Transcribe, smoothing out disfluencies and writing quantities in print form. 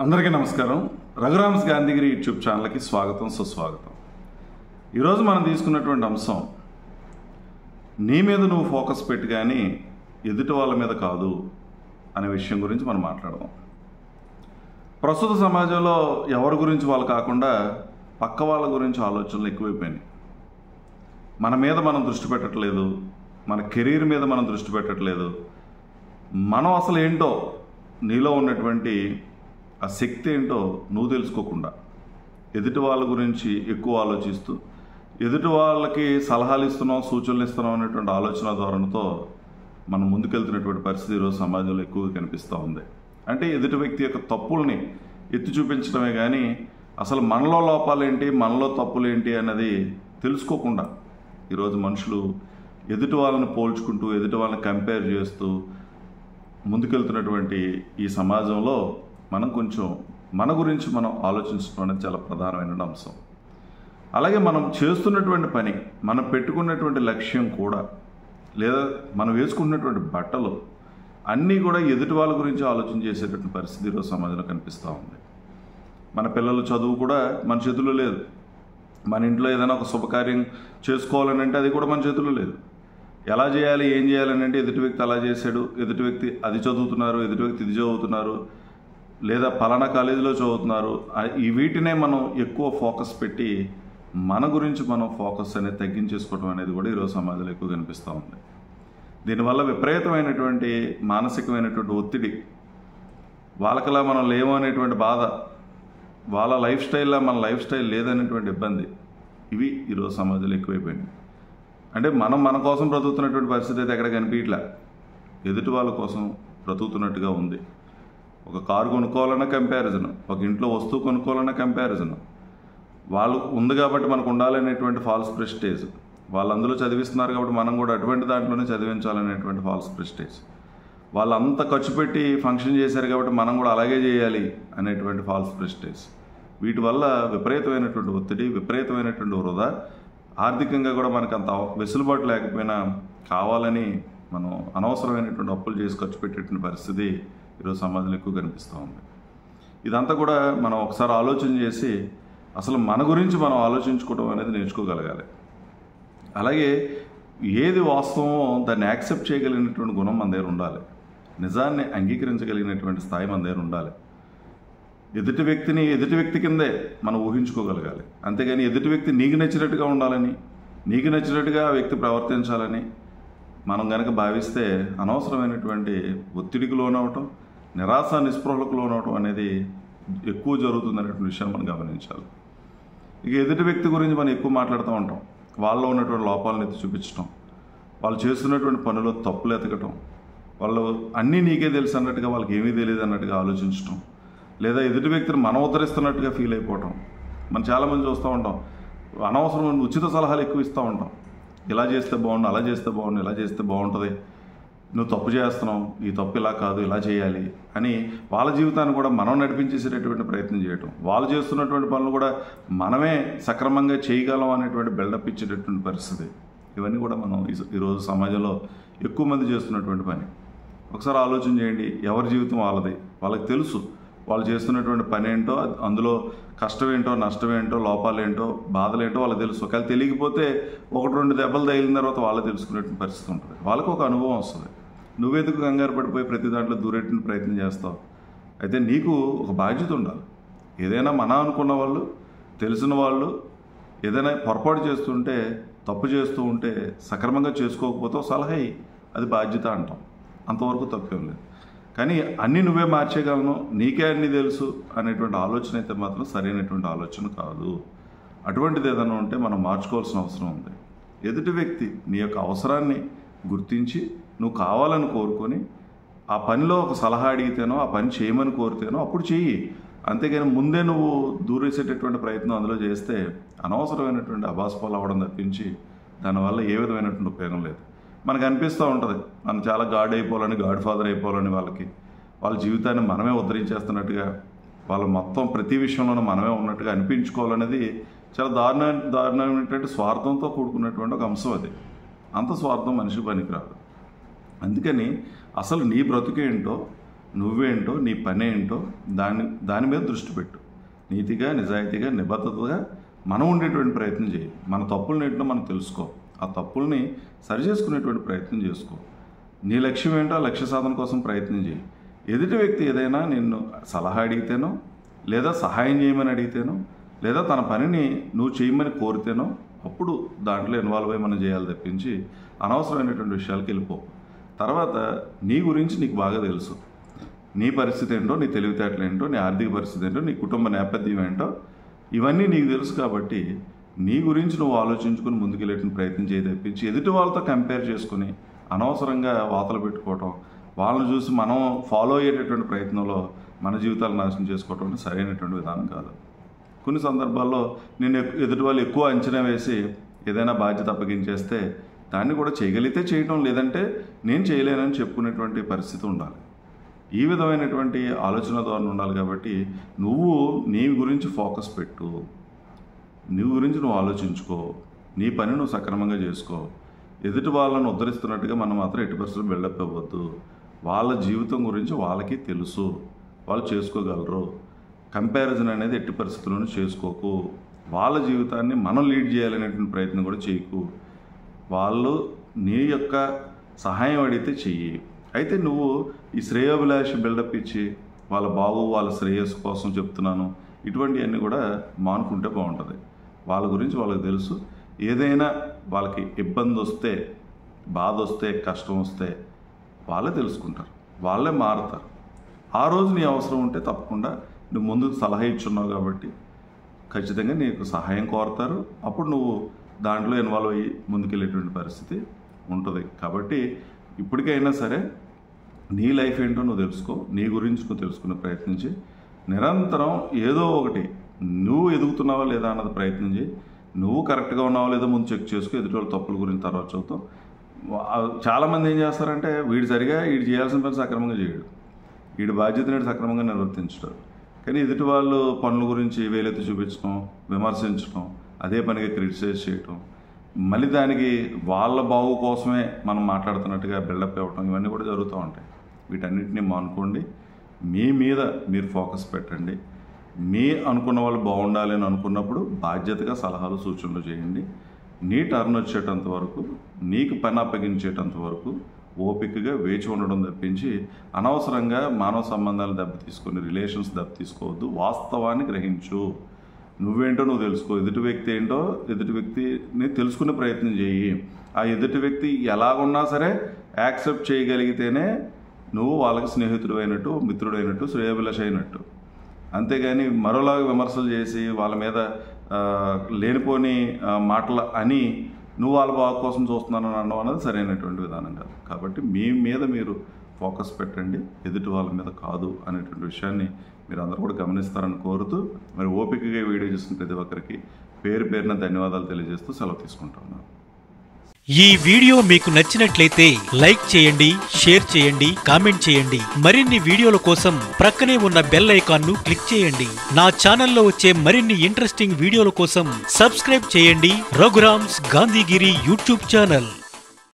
అందరికీ నమస్కారం. రఘురామ్స్ గాంధీగిరి యూట్యూబ్ ఛానల్కి స్వాగతం, సుస్వాగతం. ఈరోజు మనం తీసుకున్నటువంటి అంశం, నీ మీద నువ్వు ఫోకస్ పెట్టి కానీ ఎదుటి వాళ్ళ మీద కాదు అనే విషయం గురించి మనం మాట్లాడదాం. ప్రస్తుత సమాజంలో ఎవరి గురించి వాళ్ళు కాకుండా పక్క వాళ్ళ గురించి ఆలోచనలు ఎక్కువైపోయినాయి. మన మీద మనం దృష్టి పెట్టట్లేదు, మన కెరీర్ మీద మనం దృష్టి పెట్టట్లేదు. మనం అసలు ఏంటో, నీలో ఉన్నటువంటి ఆ శక్తి ఏంటో నువ్వు తెలుసుకోకుండా ఎదుటి వాళ్ళ గురించి ఎక్కువ ఆలోచిస్తూ ఎదుటి వాళ్ళకి సలహాలు ఇస్తున్నాం, సూచనలు ఇస్తున్నాం అనేటువంటి ఆలోచన ధోరణితో మనం ముందుకెళ్తున్నటువంటి పరిస్థితి ఈరోజు సమాజంలో ఎక్కువగా కనిపిస్తూ ఉంది. అంటే ఎదుటి వ్యక్తి యొక్క తప్పుల్ని ఎత్తి చూపించడమే కానీ అసలు మనలో లోపాలేంటి, మనలో తప్పులేంటి అన్నది తెలుసుకోకుండా ఈరోజు మనుషులు ఎదుటి వాళ్ళని పోల్చుకుంటూ ఎదుటి వాళ్ళని కంపేర్ చేస్తూ ముందుకెళ్తున్నటువంటి ఈ సమాజంలో మనం కొంచెం మన గురించి మనం ఆలోచించడం అనేది చాలా ప్రధానమైన అంశం. అలాగే మనం చేస్తున్నటువంటి పని, మనం పెట్టుకున్నటువంటి లక్ష్యం కూడా, లేదా మనం వేసుకున్నటువంటి బట్టలు అన్నీ కూడా ఎదుటి వాళ్ళ గురించి ఆలోచన చేసేటటువంటి పరిస్థితి ఈరోజు సమాజంలో కనిపిస్తూ ఉంది. మన పిల్లల చదువు కూడా మన చేతుల్లో లేదు. మన ఇంట్లో ఏదైనా ఒక శుభకార్యం చేసుకోవాలని అంటే అది కూడా మన చేతుల్లో లేదు. ఎలా చేయాలి, ఏం చేయాలని అంటే ఎదుటి వ్యక్తి అలా చేశాడు, ఎదుటి వ్యక్తి అది చదువుతున్నారు, ఎదుటి వ్యక్తి ఇది చదువుతున్నారు, లేదా పలానా కాలేజీలో చదువుతున్నారు. ఈ వీటినే మనం ఎక్కువ ఫోకస్ పెట్టి మన గురించి మనం ఫోకస్ అనేది తగ్గించేసుకోవడం అనేది కూడా ఈరోజు సమాజంలో ఎక్కువ కనిపిస్తూ ఉంది. దీనివల్ల విపరీతమైనటువంటి మానసికమైనటువంటి ఒత్తిడి, వాళ్ళకలా మనం లేము అనేటువంటి బాధ, వాళ్ళ లైఫ్ స్టైల్లో మన లైఫ్ స్టైల్ లేదనేటువంటి ఇబ్బంది, ఇవి ఈరోజు సమాజంలో ఎక్కువైపోయింది. అంటే మనం మన కోసం బ్రతుకుతున్నటువంటి పరిస్థితి అయితే ఎక్కడ కనిపించట్లే, ఎదుటి వాళ్ళ కోసం బ్రతుకుతున్నట్టుగా ఉంది. ఒక కారు కొనుక్కోవాలన్నా కంపారిజన్, ఒక ఇంట్లో వస్తువు కొనుక్కోవాలన్నా కంపారిజన్. వాళ్ళు ఉంది కాబట్టి మనకు ఉండాలనేటువంటి ఫాల్స్ ప్రెస్టేజ్, వాళ్ళు అందులో చదివిస్తున్నారు కాబట్టి మనం కూడా అటువంటి దాంట్లోనే చదివించాలనేటువంటి ఫాల్స్ ప్రెస్టేజ్. వాళ్ళు అంత ఖర్చు పెట్టి ఫంక్షన్ చేశారు కాబట్టి మనం కూడా అలాగే చేయాలి అనేటువంటి ఫాల్స్ ప్రెస్టేజ్. వీటి వల్ల విపరీతమైనటువంటి ఒత్తిడి, విపరీతమైనటువంటి వృధా, ఆర్థికంగా కూడా మనకు అంత వెసులుబాటు లేకపోయినా కావాలని మనం అనవసరమైనటువంటి అప్పులు చేసి ఖర్చు పెట్టేటువంటి పరిస్థితి ఈరోజు సమాజంలో ఎక్కువ కనిపిస్తూ ఉంది. ఇదంతా కూడా మనం ఒకసారి ఆలోచన చేసి అసలు మన గురించి మనం ఆలోచించుకోవడం అనేది నేర్చుకోగలగాలి. అలాగే ఏది వాస్తవమో దాన్ని యాక్సెప్ట్ చేయగలిగినటువంటి గుణం మన దగ్గర ఉండాలి. నిజాన్ని అంగీకరించగలిగినటువంటి స్థాయి మన దగ్గర ఉండాలి. ఎదుటి వ్యక్తిని ఎదుటి వ్యక్తి కిందే మనం ఊహించుకోగలగాలి. అంతేగాని ఎదుటి వ్యక్తి నీకు నచ్చినట్టుగా ఉండాలని, నీకు నచ్చినట్టుగా ఆ వ్యక్తి ప్రవర్తించాలని మనం కనుక భావిస్తే అనవసరమైనటువంటి ఒత్తిడికి లోనవటం, నిరాశ నిస్పృహలకు లోనవటం అనేది ఎక్కువ జరుగుతుందనేటువంటి విషయాన్ని మనం గమనించాలి. ఇక ఎదుటి వ్యక్తి గురించి మనం ఎక్కువ మాట్లాడుతూ ఉంటాం. వాళ్ళలో ఉన్నటువంటి లోపాలను ఎత్తి చూపించడం, వాళ్ళు చేస్తున్నటువంటి పనులు తప్పులు ఎతకటం, వాళ్ళు అన్నీ నీకే తెలుసు అన్నట్టుగా వాళ్ళకి ఏమీ తెలియదు అన్నట్టుగా ఆలోచించడం, లేదా ఎదుటి వ్యక్తిని మనం ఉద్ధరిస్తున్నట్టుగా ఫీల్ అయిపోవటం. మనం చాలామంది చూస్తూ ఉంటాం, అనవసరమైన ఉచిత సలహాలు ఎక్కువ ఇస్తూ ఉంటాం. ఇలా చేస్తే బాగుండు, అలా చేస్తే బాగుండు, ఇలా చేస్తే బాగుంటుంది, నువ్వు తప్పు చేస్తున్నావు, ఈ తప్పు ఇలా కాదు, ఇలా చేయాలి అని వాళ్ళ జీవితాన్ని కూడా మనం నడిపించేసేటటువంటి ప్రయత్నం చేయటం, వాళ్ళు చేస్తున్నటువంటి పనులు కూడా మనమే సక్రమంగా చేయగలం అనేటువంటి బిల్డప్ ఇచ్చేటటువంటి పరిస్థితి. ఇవన్నీ కూడా మనం ఈరోజు సమాజంలో ఎక్కువ మంది చేస్తున్నటువంటి పని. ఒకసారి ఆలోచన చేయండి, ఎవరి జీవితం వాళ్ళది, వాళ్ళకి తెలుసు వాళ్ళు చేస్తున్నటువంటి పని ఏంటో, అందులో కష్టం ఏంటో, నష్టం ఏంటో, లోపాలేంటో, బాధలేంటో వాళ్ళకి తెలుసు. ఒకవేళ తెలియకపోతే ఒకటి రెండు దెబ్బలు తగిలిన తర్వాత వాళ్ళే తెలుసుకునేటువంటి పరిస్థితి ఉంటుంది. వాళ్ళకి ఒక అనుభవం వస్తుంది. నువ్వెందుకు కంగారు పడిపోయి ప్రతి దాంట్లో దూరేటువంటి ప్రయత్నం చేస్తావు? అయితే నీకు ఒక బాధ్యత ఉండాలి. ఏదైనా మన అనుకున్న వాళ్ళు, తెలిసిన వాళ్ళు ఏదైనా పొరపాటు చేస్తుంటే, తప్పు చేస్తూ ఉంటే, సక్రమంగా చేసుకోకపోతే సలహా అది బాధ్యత అంటాం. అంతవరకు తప్పేం లేదు. కానీ అన్నీ నువ్వే మార్చేయగలను, నీకే అన్నీ తెలుసు అనేటువంటి ఆలోచన అయితే మాత్రం సరైనటువంటి ఆలోచన కాదు. అటువంటిది ఏదైనా ఉంటే మనం మార్చుకోవాల్సిన అవసరం ఉంది. ఎదుటి వ్యక్తి నీ యొక్క అవసరాన్ని గుర్తించి నువ్వు కావాలని కోరుకొని ఆ పనిలో ఒక సలహా అడిగితేనో, ఆ పని చేయమని కోరితేనో అప్పుడు చెయ్యి. అంతేగాని ముందే నువ్వు దూరేసేటటువంటి ప్రయత్నం అందులో చేస్తే అనవసరమైనటువంటి అభాస్పాలు అవ్వడం తప్పించి దానివల్ల ఏ విధమైనటువంటి ఉపయోగం లేదు. మనకు అనిపిస్తూ ఉంటుంది, మనం చాలా గాడ్ అయిపోవాలని, గాడ్ ఫాదర్ అయిపోవాలని, వాళ్ళ జీవితాన్ని మనమే ఉద్ధరించేస్తున్నట్టుగా, వాళ్ళ మొత్తం ప్రతి విషయంలోనూ మనమే ఉన్నట్టుగా అనిపించుకోవాలనేది చాలా దారుణమైనటువంటి స్వార్థంతో కూడుకున్నటువంటి ఒక అంశం. అది అంత స్వార్థం మనిషి పనికిరాదు. అందుకని అసలు నీ బ్రతుకేంటో, నువ్వేంటో, నీ పని ఏంటో దాని మీద దృష్టి పెట్టు. నీతిగా, నిజాయితీగా, నిబద్ధతగా మనం ఉండేటువంటి ప్రయత్నం చేయి. మన తప్పులను ఏంటో మనం తెలుసుకో. ఆ తప్పుల్ని సరిచేసుకునేటువంటి ప్రయత్నం చేసుకో. నీ లక్ష్యం ఏంటో ఆ లక్ష్య సాధన కోసం ప్రయత్నం చేయి. ఎదుటి వ్యక్తి ఏదైనా నిన్ను సలహా అడిగితేనో, లేదా సహాయం చేయమని అడిగితేనో, లేదా తన పనిని నువ్వు చేయమని కోరితేనో అప్పుడు దాంట్లో ఇన్వాల్వ్ అయ్యి మనం చేయాలి తప్పించి అనవసరమైనటువంటి విషయాలకు వెళ్ళిపో. తర్వాత నీ గురించి నీకు బాగా తెలుసు. నీ పరిస్థితి ఏంటో, నీ తెలివితేటలు ఏంటో, నీ ఆర్థిక పరిస్థితి ఏంటో, నీ కుటుంబ నేపథ్యం ఏంటో ఇవన్నీ నీకు తెలుసు. కాబట్టి నీ గురించి నువ్వు ఆలోచించుకుని ముందుకెళ్ళేటువంటి ప్రయత్నం చేయి తప్పించి ఎదుటి వాళ్ళతో కంపేర్ చేసుకుని అనవసరంగా వాతలు పెట్టుకోవటం, వాళ్ళని చూసి మనం ఫాలో అయ్యేటటువంటి ప్రయత్నంలో మన జీవితాలు నాశనం చేసుకోవటం సరైనటువంటి విధానం కాదు. కొన్ని సందర్భాల్లో నేను ఎదుటి వాళ్ళు ఎక్కువ అంచనా వేసి ఏదైనా బాధ్యత అప్పగించేస్తే దాన్ని కూడా చేయగలిగితే చేయటం, లేదంటే నేను చేయలేనని చెప్పుకునేటువంటి పరిస్థితి ఉండాలి. ఈ విధమైనటువంటి ఆలోచన ధోరణి ఉండాలి. కాబట్టి నువ్వు నీ గురించి ఫోకస్ పెట్టు. నీ గురించి నువ్వు ఆలోచించుకో. నీ పని నువ్వు సక్రమంగా చేసుకో. ఎదుటి వాళ్ళను ఉద్ధరిస్తున్నట్టుగా మనం మాత్రం ఎట్టి పరిస్థితుల్లో బిల్డప్ అవ్వద్దు. వాళ్ళ జీవితం గురించి వాళ్ళకి తెలుసు, వాళ్ళు చేసుకోగలరు. కంపారిజన్ అనేది ఎట్టి పరిస్థితుల్లోనూ చేసుకోకు. వాళ్ళ జీవితాన్ని మనం లీడ్ చేయాలనేటువంటి ప్రయత్నం కూడా చేయకు. వాళ్ళు నీ యొక్క సహాయం అడిగితే చెయ్యి. అయితే నువ్వు ఈ శ్రేయోభిలాషి బిల్డప్ ఇచ్చి వాళ్ళ వాళ్ళ శ్రేయస్సు కోసం చెప్తున్నాను ఇటువంటివన్నీ కూడా మానుకుంటే బాగుంటుంది. వాళ్ళ గురించి వాళ్ళకి తెలుసు. ఏదైనా వాళ్ళకి ఇబ్బంది వస్తే, బాధ వస్తే, కష్టం వస్తే వాళ్ళే తెలుసుకుంటారు, వాళ్ళే మారుతారు. ఆ రోజు నీ అవసరం ఉంటే తప్పకుండా నువ్వు ముందు సలహా ఇచ్చున్నావు కాబట్టి ఖచ్చితంగా నీకు సహాయం కోరతారు. అప్పుడు నువ్వు దాంట్లో ఇన్వాల్వ్ అయ్యి ముందుకెళ్ళేటువంటి పరిస్థితి ఉంటుంది. కాబట్టి ఇప్పటికైనా సరే నీ లైఫ్ ఏంటో నువ్వు తెలుసుకో. నీ గురించి నువ్వు తెలుసుకునే ప్రయత్నించి నిరంతరం ఏదో ఒకటి నువ్వు ఎదుగుతున్నావా లేదా అన్నది ప్రయత్నం చేయి. నువ్వు కరెక్ట్గా ఉన్నావా లేదో ముందు చెక్ చేసుకో. ఎదుటి వాళ్ళ తప్పుల గురించి తర్వాత చదువుతావు. చాలామంది ఏం చేస్తారంటే వీడు చేయాల్సిన పని సక్రమంగా చేయడు, వీడి బాధ్యతని సక్రమంగా నిర్వర్తించడు. కానీ ఎదుటి వాళ్ళు పనుల గురించి వేలెత్తి చూపించడం, విమర్శించడం, అదే పనిగా క్రిటిసైజ్ చేయటం, మళ్ళీ దానికి వాళ్ళ బాగు కోసమే మనం మాట్లాడుతున్నట్టుగా బిల్డప్ ఇవ్వటం ఇవన్నీ కూడా జరుగుతూ ఉంటాయి. వీటన్నిటిని మానుకోండి. మీ మీద మీరు ఫోకస్ పెట్టండి. మీ అనుకున్న వాళ్ళు బాగుండాలి అని అనుకున్నప్పుడు బాధ్యతగా సలహాలు సూచనలు చేయండి. నీ టర్న్ వచ్చేటంత వరకు, నీకు పని అప్పగించేటంత వరకు ఓపికగా వేచి ఉండడం తప్పించి అనవసరంగా మానవ సంబంధాలు దెబ్బతీసుకొని రిలేషన్స్ దెబ్బతీసుకోవద్దు. వాస్తవాన్ని గ్రహించు. నువ్వేంటో నువ్వు తెలుసుకో. ఎదుటి వ్యక్తి ఏంటో ఎదుటి వ్యక్తిని తెలుసుకునే ప్రయత్నం చేయి. ఆ ఎదుటి వ్యక్తి ఎలాగున్నా సరే యాక్సెప్ట్ చేయగలిగితేనే నువ్వు వాళ్ళకి స్నేహితుడు అయినట్టు, మిత్రుడు అయినట్టు, శ్రేయోభిలాషి అయినట్టు. అంతేగాని మరోలాగా విమర్శలు చేసి వాళ్ళ మీద లేనిపోని మాటలు అని నువ్వు వాళ్ళ బాగు కోసం చూస్తున్నానని అనడం అనేది సరైనటువంటి విధానం కాదు. కాబట్టి మీ మీద మీరు ఫోకస్ పెట్టండి, ఎదుటి వాళ్ళ మీద కాదు అనేటువంటి విషయాన్ని మీరు అందరూ కూడా గమనిస్తారని కోరుతూ, మరి ఓపికగా వీడియో చూసిన ప్రతి ఒక్కరికి పేరు పేరున ధన్యవాదాలు తెలియజేస్తూ సెలవు తీసుకుంటున్నాను. ఈ వీడియో మీకు నచ్చినట్లయితే లైక్ చేయండి, షేర్ చేయండి, కామెంట్ చేయండి. మరిన్ని వీడియోల కోసం ప్రక్కనే ఉన్న బెల్ ఐకాన్ ను క్లిక్ చేయండి. నా ఛానల్లో వచ్చే మరిన్ని ఇంట్రెస్టింగ్ వీడియోల కోసం సబ్స్క్రైబ్ చేయండి రఘురామ్స్ గాంధీగిరి యూట్యూబ్ ఛానల్.